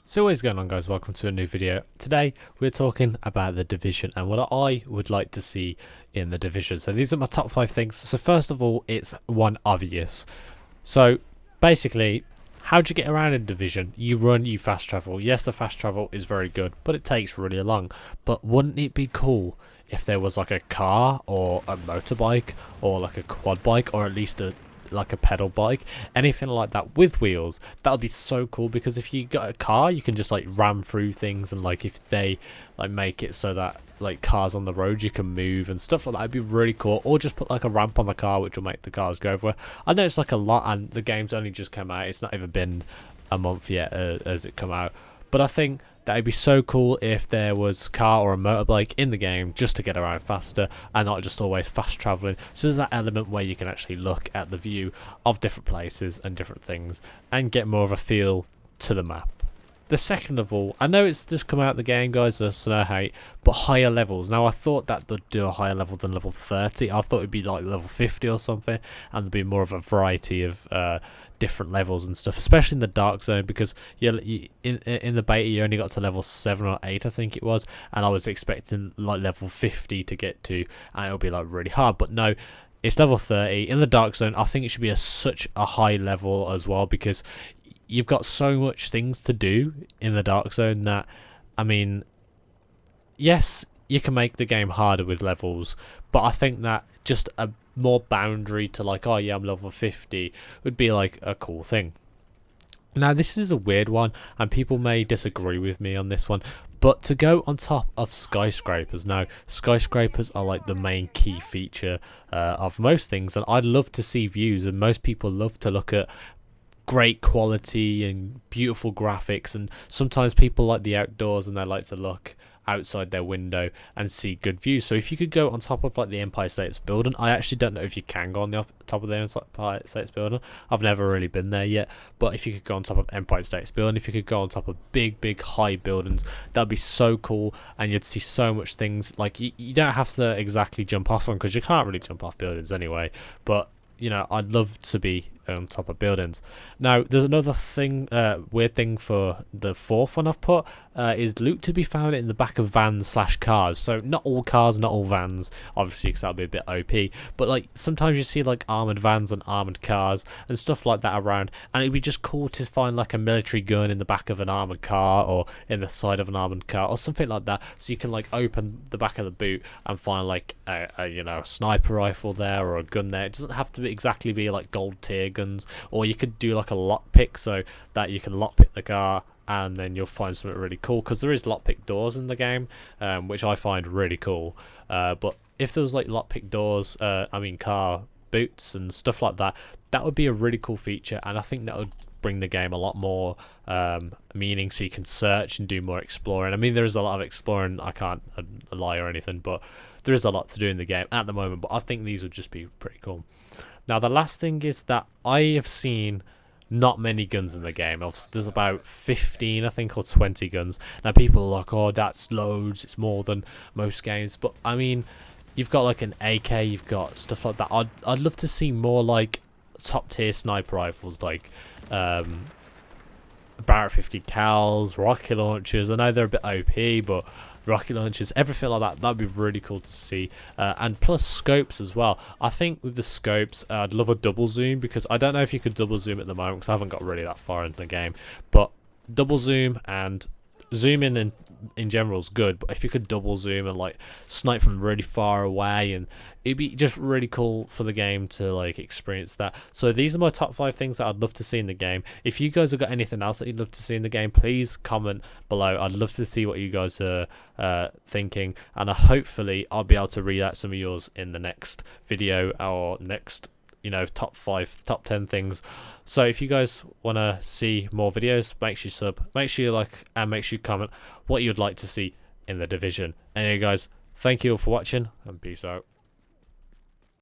So what is going on, guys? Welcome to a new video. Today we're talking about the Division and what I would like to see in the Division. So these are my top 5 things. So first of all, it's one obvious. So basically, how do you get around in Division? You run, you fast travel. Yes, the fast travel is very good, but it takes really long. But wouldn't it be cool if there was like a car or a motorbike or like a quad bike, or at least a pedal bike, anything like that with wheels? That would be so cool, because if you got a car, you can just like ram through things, and like if they like make it so that like cars on the road you can move and stuff like that, it'd be really cool. Or just put like a ramp on the car which will make the cars go everywhere. I know it's like a lot, and the game's only just come out, it's not even been a month yet as it come out, but I think that would be so cool if there was a car or a motorbike in the game just to get around faster and not just always fast traveling. So there's that element where you can actually look at the view of different places and different things and get more of a feel to the map. The second of all, I know it's just come out of the game, guys, so no hate, but higher levels. Now, I thought that they'd do a higher level than level 30. I thought it'd be like level 50 or something, and there'd be more of a variety of different levels and stuff, especially in the dark zone, because in the beta you only got to level 7 or 8, I think it was, and I was expecting like level 50 to get to, and it'll be like really hard, but no. It's level 30 in the dark zone. I think it should be such a high level as well, because you've got so much things to do in the dark zone that, I mean, yes, you can make the game harder with levels, but I think that just a more boundary to like, oh yeah, I'm level 50 would be like a cool thing. Now, this is a weird one, and people may disagree with me on this one, but to go on top of skyscrapers. Now, skyscrapers are like the main key feature of most things, and I'd love to see views, and most people love to look at great quality and beautiful graphics, and sometimes people like the outdoors and they like to look outside their window and see good views. So if you could go on top of like the Empire States Building, I actually don't know if you can go on the top of the Empire States Building, I've never really been there yet, but if you could go on top of Empire States Building, if you could go on top of big high buildings, that'd be so cool, and you'd see so much things. Like you don't have to exactly jump off them, because you can't really jump off buildings anyway, but you know, I'd love to be on top of buildings. Now, there's another thing, weird thing for the fourth one I've put, is loot to be found in the back of vans / cars. So not all cars, not all vans, obviously, because that'd be a bit OP, but like sometimes you see like armored vans and armored cars and stuff like that around, and it'd be just cool to find like a military gun in the back of an armored car, or in the side of an armored car, or something like that, so you can like open the back of the boot and find like a you know, sniper rifle there, or a gun there. It doesn't have to exactly be like gold tier guns, or you could do like a lockpick, so that you can lockpick the car and then you'll find something really cool, because there is lockpick doors in the game, which I find really cool. But if there was like lockpick doors, I mean car boots and stuff like that, that would be a really cool feature, and I think that would bring the game a lot more meaning, so you can search and do more exploring. I mean, there is a lot of exploring, I can't lie or anything, but there is a lot to do in the game at the moment, but I think these would just be pretty cool. Now, the last thing is that I have seen not many guns in the game. There's about 15, I think, or 20 guns. Now, people are like, oh, that's loads, it's more than most games. But, I mean, you've got like an AK, you've got stuff like that. I'd love to see more like top-tier sniper rifles, like Barrett 50 cals, rocket launchers. I know they're a bit OP, but rocket launchers, everything like that, that'd be really cool to see. And plus scopes as well. I think with the scopes, I'd love a double zoom, because I don't know if you could double zoom at the moment, because I haven't got really that far into the game, but double zoom and zoom in general is good, but if you could double zoom and like snipe from really far away, and it'd be just really cool for the game to like experience that. So these are my top 5 things that I'd love to see in the game. If you guys have got anything else that you'd love to see in the game, please comment below. I'd love to see what you guys are thinking, and hopefully I'll be able to read out some of yours in the next video, or next, you know, top 10 things. So if you guys want to see more videos, make sure you sub, make sure you like, and make sure you comment what you'd like to see in the Division. Anyway, guys, thank you all for watching, and peace out.